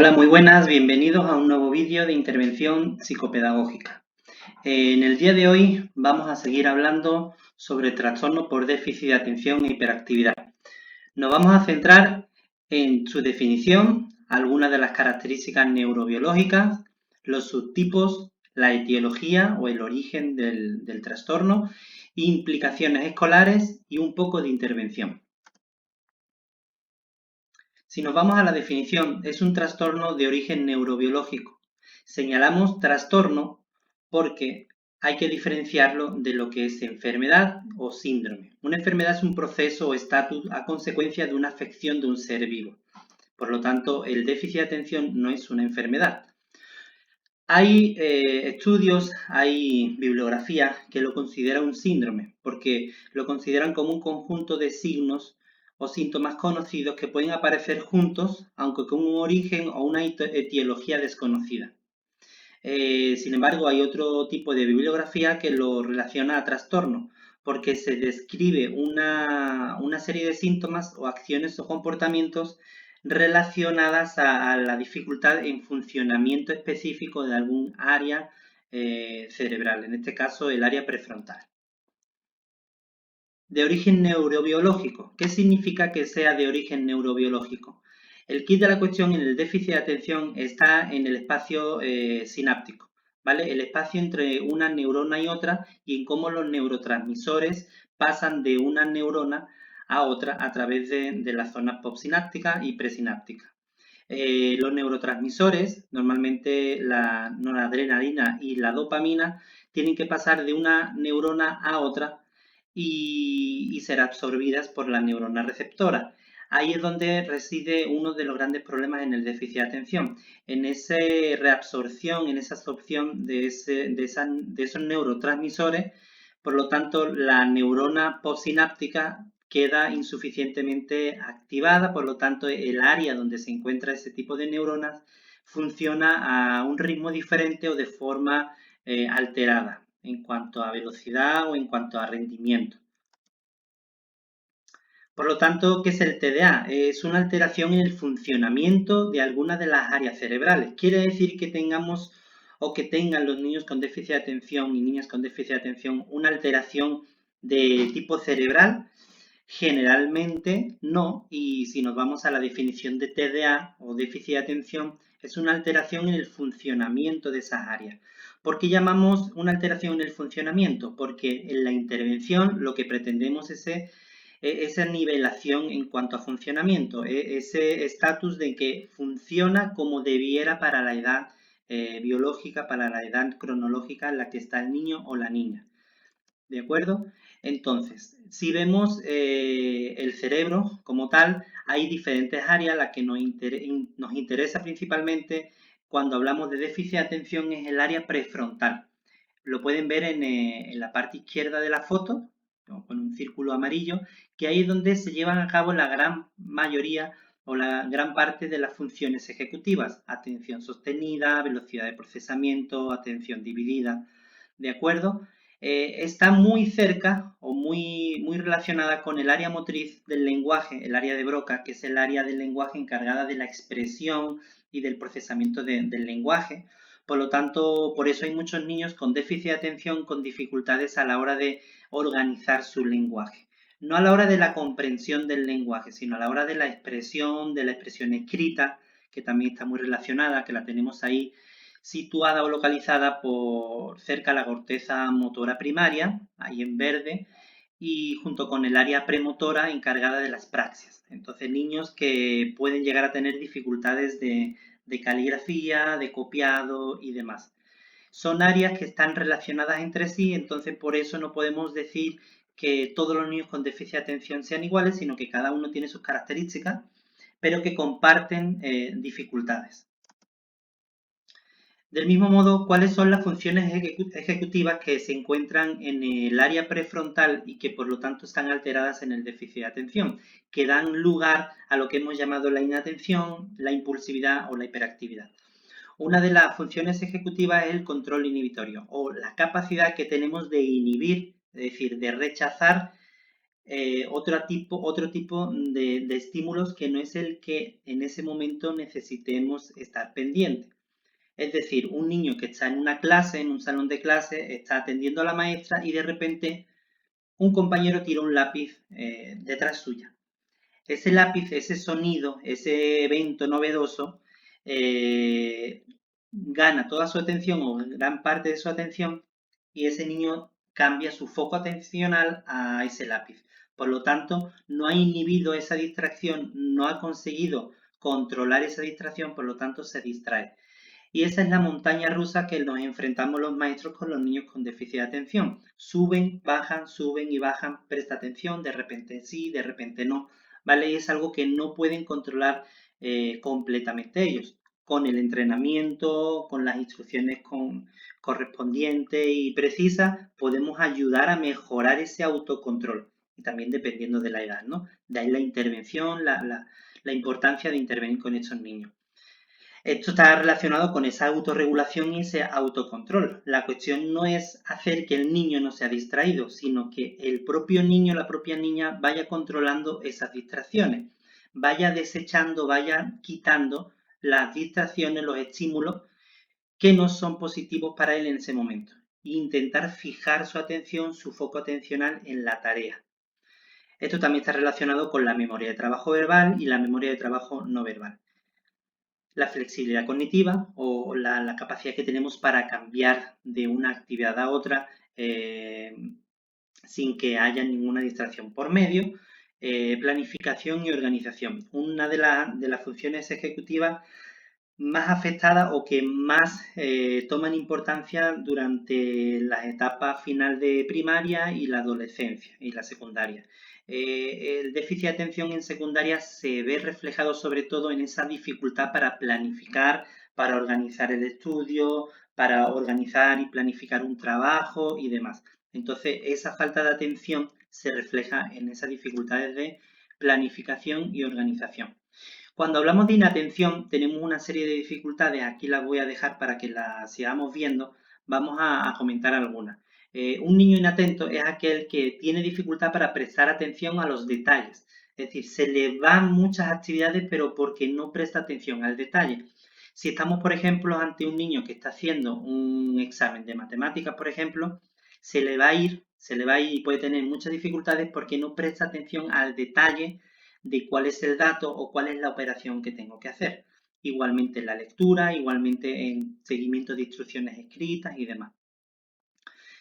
Hola, muy buenas, bienvenidos a un nuevo vídeo de intervención psicopedagógica. En el día de hoy vamos a seguir hablando sobre trastorno por déficit de atención e hiperactividad. Nos vamos a centrar en su definición, algunas de las características neurobiológicas, los subtipos, la etiología o el origen del trastorno, implicaciones escolares y un poco de intervención. Si nos vamos a la definición, es un trastorno de origen neurobiológico. Señalamos trastorno porque hay que diferenciarlo de lo que es enfermedad o síndrome. Una enfermedad es un proceso o estatus a consecuencia de una afección de un ser vivo. Por lo tanto, el déficit de atención no es una enfermedad. Hay estudios, hay bibliografía que lo considera un síndrome, porque lo consideran como un conjunto de signos o síntomas conocidos que pueden aparecer juntos, aunque con un origen o una etiología desconocida. Sin embargo, hay otro tipo de bibliografía que lo relaciona a trastorno, porque se describe una serie de síntomas o acciones o comportamientos relacionadas a la dificultad en funcionamiento específico de algún área cerebral, en este caso el área prefrontal. De origen neurobiológico. ¿Qué significa que sea de origen neurobiológico? El kit de la cuestión en el déficit de atención está en el espacio sináptico, ¿vale? El espacio entre una neurona y otra y en cómo los neurotransmisores pasan de una neurona a otra a través de las zonas postsináptica y presináptica. Los neurotransmisores, normalmente la noradrenalina y la dopamina, tienen que pasar de una neurona a otra y ser absorbidas por la neurona receptora. Ahí es donde reside uno de los grandes problemas en el déficit de atención, en esa reabsorción, en esa absorción de esos neurotransmisores. Por lo tanto, la neurona postsináptica queda insuficientemente activada, por lo tanto, el área donde se encuentra ese tipo de neuronas funciona a un ritmo diferente o de forma alterada en cuanto a velocidad o en cuanto a rendimiento. Por lo tanto, ¿qué es el TDA? Es una alteración en el funcionamiento de algunas de las áreas cerebrales. Quiere decir que tengamos o que tengan los niños con déficit de atención y niñas con déficit de atención una alteración de tipo cerebral. Generalmente no, y si nos vamos a la definición de TDA o déficit de atención, es una alteración en el funcionamiento de esas áreas. ¿Por qué llamamos una alteración en el funcionamiento? Porque en la intervención lo que pretendemos es esa nivelación en cuanto a funcionamiento, ese estatus de que funciona como debiera para la edad biológica, para la edad cronológica en la que está el niño o la niña. ¿De acuerdo? Entonces, si vemos el cerebro como tal, hay diferentes áreas. La que nos interesa principalmente cuando hablamos de déficit de atención es el área prefrontal. Lo pueden ver en la parte izquierda de la foto, con un círculo amarillo, que ahí es donde se llevan a cabo la gran mayoría o la gran parte de las funciones ejecutivas. Atención sostenida, velocidad de procesamiento, atención dividida. ¿De acuerdo? Está muy cerca o muy relacionada con el área motriz del lenguaje, el área de Broca, que es el área del lenguaje encargada de la expresión y del procesamiento del lenguaje. Por lo tanto, por eso hay muchos niños con déficit de atención, con dificultades a la hora de organizar su lenguaje. No a la hora de la comprensión del lenguaje, sino a la hora de la expresión escrita, que también está muy relacionada, que la tenemos ahí situada o localizada por cerca de la corteza motora primaria, ahí en verde, y junto con el área premotora encargada de las praxias. Entonces, niños que pueden llegar a tener dificultades de caligrafía, de copiado y demás. Son áreas que están relacionadas entre sí, entonces por eso no podemos decir que todos los niños con déficit de atención sean iguales, sino que cada uno tiene sus características, pero que comparten dificultades. Del mismo modo, ¿cuáles son las funciones ejecutivas que se encuentran en el área prefrontal y que por lo tanto están alteradas en el déficit de atención? Que dan lugar a lo que hemos llamado la inatención, la impulsividad o la hiperactividad. Una de las funciones ejecutivas es el control inhibitorio o la capacidad que tenemos de inhibir, es decir, de rechazar otro tipo de estímulos que no es el que en ese momento necesitemos estar pendiente. Es decir, un niño que está en una clase, en un salón de clase, está atendiendo a la maestra y de repente un compañero tira un lápiz detrás suya. Ese lápiz, ese sonido, ese evento novedoso, gana toda su atención o gran parte de su atención y ese niño cambia su foco atencional a ese lápiz. Por lo tanto, no ha inhibido esa distracción, no ha conseguido controlar esa distracción, por lo tanto se distrae. Y esa es la montaña rusa que nos enfrentamos los maestros con los niños con déficit de atención. Suben y bajan, presta atención, de repente sí, de repente no, ¿vale? Y es algo que no pueden controlar completamente ellos. Con el entrenamiento, con las instrucciones correspondientes y precisas, podemos ayudar a mejorar ese autocontrol. Y también dependiendo de la edad, ¿no? De ahí la intervención, la importancia de intervenir con estos niños. Esto está relacionado con esa autorregulación y ese autocontrol. La cuestión no es hacer que el niño no sea distraído, sino que el propio niño, la propia niña vaya controlando esas distracciones, vaya desechando, vaya quitando las distracciones, los estímulos que no son positivos para él en ese momento. E intentar fijar su atención, su foco atencional en la tarea. Esto también está relacionado con la memoria de trabajo verbal y la memoria de trabajo no verbal. La flexibilidad cognitiva o la capacidad que tenemos para cambiar de una actividad a otra sin que haya ninguna distracción por medio, planificación y organización. Una de las funciones ejecutivas más afectadas o que más toman importancia durante las etapas final de primaria y la adolescencia y la secundaria. El déficit de atención en secundaria se ve reflejado sobre todo en esa dificultad para planificar, para organizar el estudio, para organizar y planificar un trabajo y demás. Entonces, esa falta de atención se refleja en esas dificultades de planificación y organización. Cuando hablamos de inatención, tenemos una serie de dificultades, aquí las voy a dejar para que las sigamos viendo, vamos a comentar algunas. Un niño inatento es aquel que tiene dificultad para prestar atención a los detalles, es decir, se le van muchas actividades pero porque no presta atención al detalle. Si estamos, por ejemplo, ante un niño que está haciendo un examen de matemáticas, por ejemplo, se le va a ir y puede tener muchas dificultades porque no presta atención al detalle de cuál es el dato o cuál es la operación que tengo que hacer. Igualmente en la lectura, igualmente en seguimiento de instrucciones escritas y demás.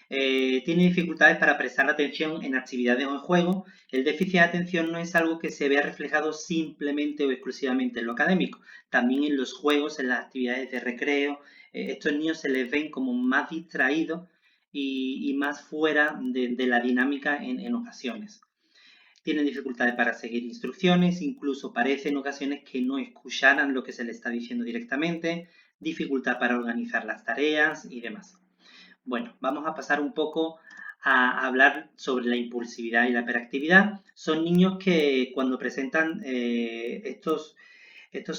Tiene dificultades para prestar atención en actividades o en juegos. El déficit de atención no es algo que se vea reflejado simplemente o exclusivamente en lo académico, también en los juegos, en las actividades de recreo. Estos niños se les ven como más distraídos y más fuera de la dinámica en ocasiones. Tienen dificultades para seguir instrucciones, incluso parece en ocasiones que no escucharan lo que se les está diciendo directamente, dificultad para organizar las tareas y demás. Bueno, vamos a pasar un poco a hablar sobre la impulsividad y la hiperactividad. Son niños que cuando presentan estos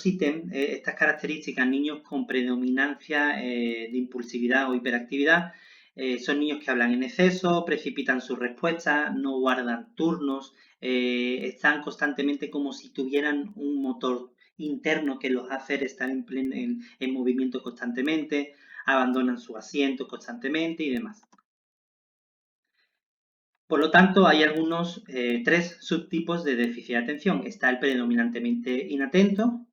ítems, estas características, niños con predominancia de impulsividad o hiperactividad, son niños que hablan en exceso, precipitan sus respuestas, no guardan turnos, están constantemente como si tuvieran un motor interno que los hace estar en movimiento constantemente, abandonan su asiento constantemente y demás. Por lo tanto, hay tres subtipos de déficit de atención. Está el predominantemente inatento,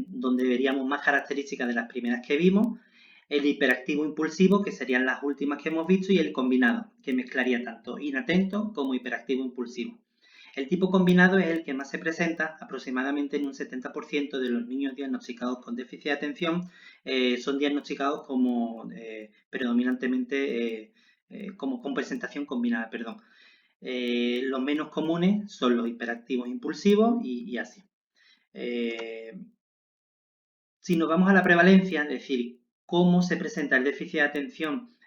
donde veríamos más características de las primeras que vimos, el hiperactivo impulsivo, que serían las últimas que hemos visto, y el combinado, que mezclaría tanto inatento como hiperactivo impulsivo. El tipo combinado es el que más se presenta, aproximadamente en un 70% de los niños diagnosticados con déficit de atención son diagnosticados como predominantemente como con presentación combinada, perdón. Los menos comunes son los hiperactivos impulsivos y así. Si nos vamos a la prevalencia, es decir, cómo se presenta el déficit de atención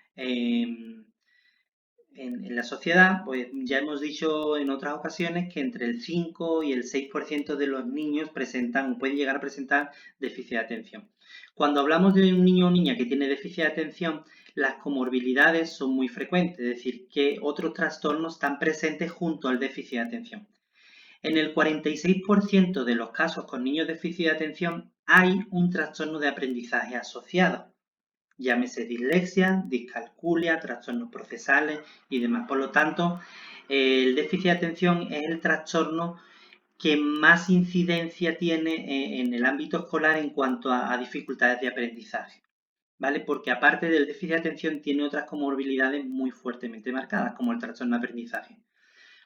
en la sociedad, pues ya hemos dicho en otras ocasiones que entre el 5 y el 6% de los niños presentan o pueden llegar a presentar déficit de atención. Cuando hablamos de un niño o niña que tiene déficit de atención, las comorbilidades son muy frecuentes, es decir, que otros trastornos están presentes junto al déficit de atención. En el 46% de los casos con niños de déficit de atención hay un trastorno de aprendizaje asociado, llámese dislexia, discalculia, trastornos procesales y demás. Por lo tanto, el déficit de atención es el trastorno que más incidencia tiene en el ámbito escolar en cuanto a dificultades de aprendizaje, ¿vale? Porque aparte del déficit de atención tiene otras comorbilidades muy fuertemente marcadas, como el trastorno de aprendizaje.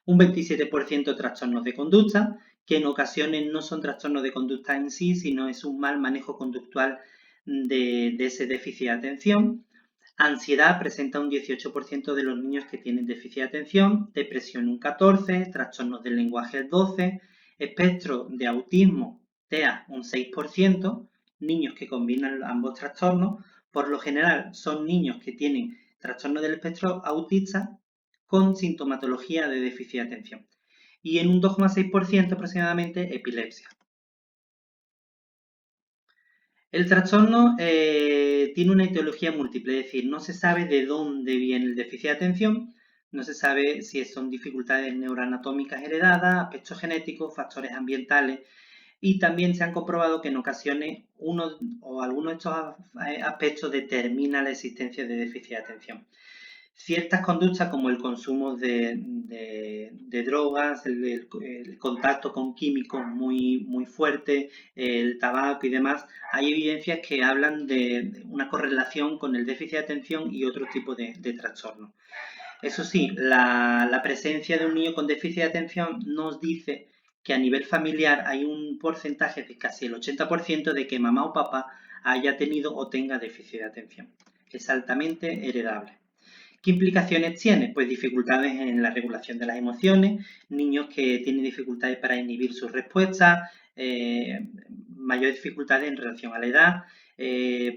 Un 27% trastornos de conducta, que en ocasiones no son trastornos de conducta en sí, sino es un mal manejo conductual de ese déficit de atención. Ansiedad presenta un 18% de los niños que tienen déficit de atención, depresión un 14%, trastornos del lenguaje el 12%, espectro de autismo, TEA, un 6%, niños que combinan ambos trastornos. Por lo general son niños que tienen trastorno del espectro autista con sintomatología de déficit de atención. Y en un 2,6% aproximadamente epilepsia. El trastorno tiene una etiología múltiple, es decir, no se sabe de dónde viene el déficit de atención, no se sabe si son dificultades neuroanatómicas heredadas, aspectos genéticos, factores ambientales, y también se han comprobado que en ocasiones uno o algunos de estos aspectos determinan la existencia de déficit de atención. Ciertas conductas como el consumo de drogas, el contacto con químicos muy fuerte, el tabaco y demás, hay evidencias que hablan de una correlación con el déficit de atención y otro tipo de trastornos. Eso sí, la presencia de un niño con déficit de atención nos dice que a nivel familiar hay un porcentaje de casi el 80% de que mamá o papá haya tenido o tenga déficit de atención. Es altamente heredable. ¿Qué implicaciones tiene? Pues dificultades en la regulación de las emociones, niños que tienen dificultades para inhibir sus respuestas, mayores dificultades en relación a la edad,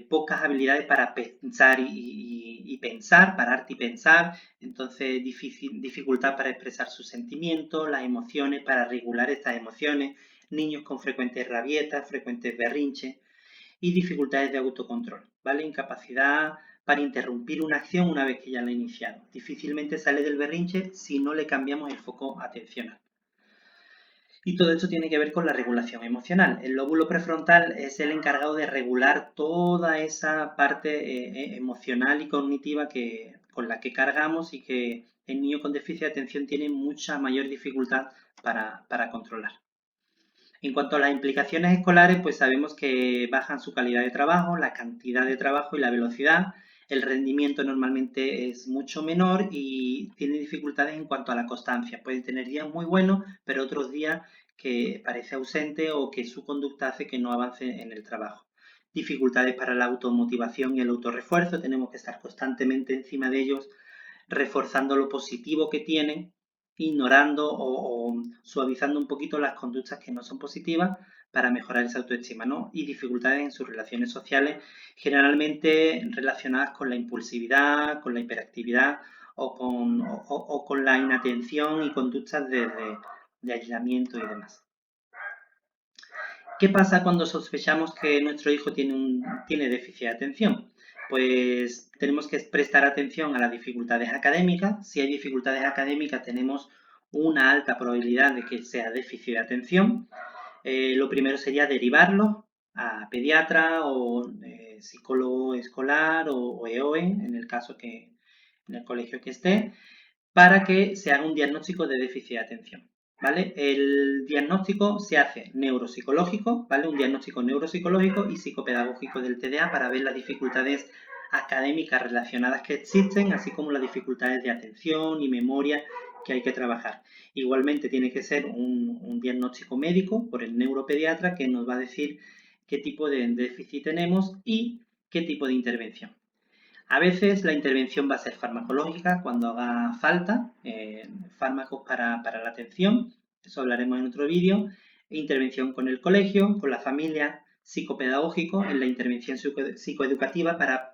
pocas habilidades para pensar y pensar, pararte y pensar, entonces dificultad para expresar sus sentimientos, las emociones, para regular estas emociones, niños con frecuentes rabietas, frecuentes berrinches y dificultades de autocontrol, ¿vale? Incapacidad para interrumpir una acción una vez que ya la ha iniciado. Difícilmente sale del berrinche si no le cambiamos el foco atencional. Y todo esto tiene que ver con la regulación emocional. El lóbulo prefrontal es el encargado de regular toda esa parte emocional y cognitiva con la que cargamos y que el niño con déficit de atención tiene mucha mayor dificultad para controlar. En cuanto a las implicaciones escolares, pues sabemos que bajan su calidad de trabajo, la cantidad de trabajo y la velocidad. El rendimiento normalmente es mucho menor y tiene dificultades en cuanto a la constancia. Pueden tener días muy buenos, pero otros días que parece ausente o que su conducta hace que no avance en el trabajo. Dificultades para la automotivación y el autorrefuerzo. Tenemos que estar constantemente encima de ellos, reforzando lo positivo que tienen, ignorando o suavizando un poquito las conductas que no son positivas para mejorar esa autoestima, ¿no? Y dificultades en sus relaciones sociales, generalmente relacionadas con la impulsividad, con la hiperactividad o con la inatención y conductas de aislamiento y demás. ¿Qué pasa cuando sospechamos que nuestro hijo tiene déficit de atención? Pues tenemos que prestar atención a las dificultades académicas. Si hay dificultades académicas, tenemos una alta probabilidad de que sea déficit de atención. Lo primero sería derivarlo a pediatra o psicólogo escolar o EOE, en el caso que en el colegio que esté, para que se haga un diagnóstico de déficit de atención. ¿Vale? El diagnóstico se hace neuropsicológico, ¿vale? Un diagnóstico neuropsicológico y psicopedagógico del TDA para ver las dificultades académicas relacionadas que existen, así como las dificultades de atención y memoria que hay que trabajar. Igualmente tiene que ser un diagnóstico médico por el neuropediatra que nos va a decir qué tipo de déficit tenemos y qué tipo de intervención. A veces la intervención va a ser farmacológica cuando haga falta, fármacos para la atención, eso hablaremos en otro vídeo, intervención con el colegio, con la familia, psicopedagógico, en la intervención psicoeducativa para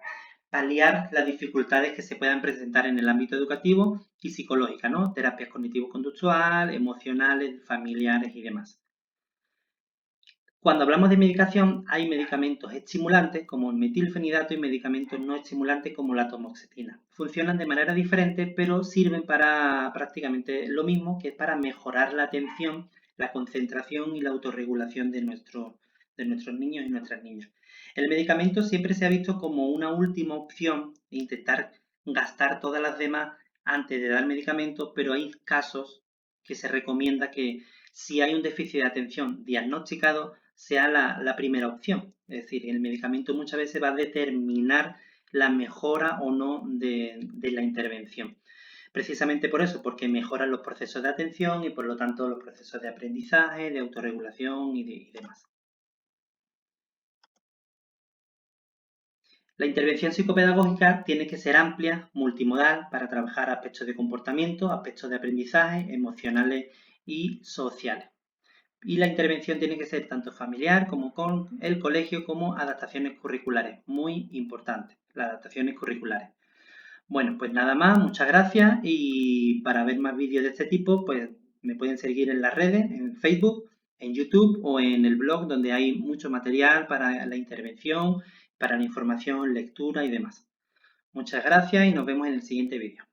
paliar las dificultades que se puedan presentar en el ámbito educativo y psicológica, ¿no? Terapias cognitivo-conductual, emocionales, familiares y demás. Cuando hablamos de medicación, hay medicamentos estimulantes como el metilfenidato y medicamentos no estimulantes como la tomoxetina. Funcionan de manera diferente, pero sirven para prácticamente lo mismo, que es para mejorar la atención, la concentración y la autorregulación de nuestros niños y nuestras niñas. El medicamento siempre se ha visto como una última opción, intentar gastar todas las demás antes de dar medicamentos, pero hay casos que se recomienda que si hay un déficit de atención diagnosticado, sea la primera opción. Es decir, el medicamento muchas veces va a determinar la mejora o no de la intervención. Precisamente por eso, porque mejoran los procesos de atención y por lo tanto los procesos de aprendizaje, de autorregulación y demás. La intervención psicopedagógica tiene que ser amplia, multimodal, para trabajar aspectos de comportamiento, aspectos de aprendizaje, emocionales y sociales. Y la intervención tiene que ser tanto familiar como con el colegio, como adaptaciones curriculares. Muy importante, las adaptaciones curriculares. Bueno, pues nada más, muchas gracias y para ver más vídeos de este tipo, pues me pueden seguir en las redes, en Facebook, en YouTube o en el blog donde hay mucho material para la intervención, para la información, lectura y demás. Muchas gracias y nos vemos en el siguiente vídeo.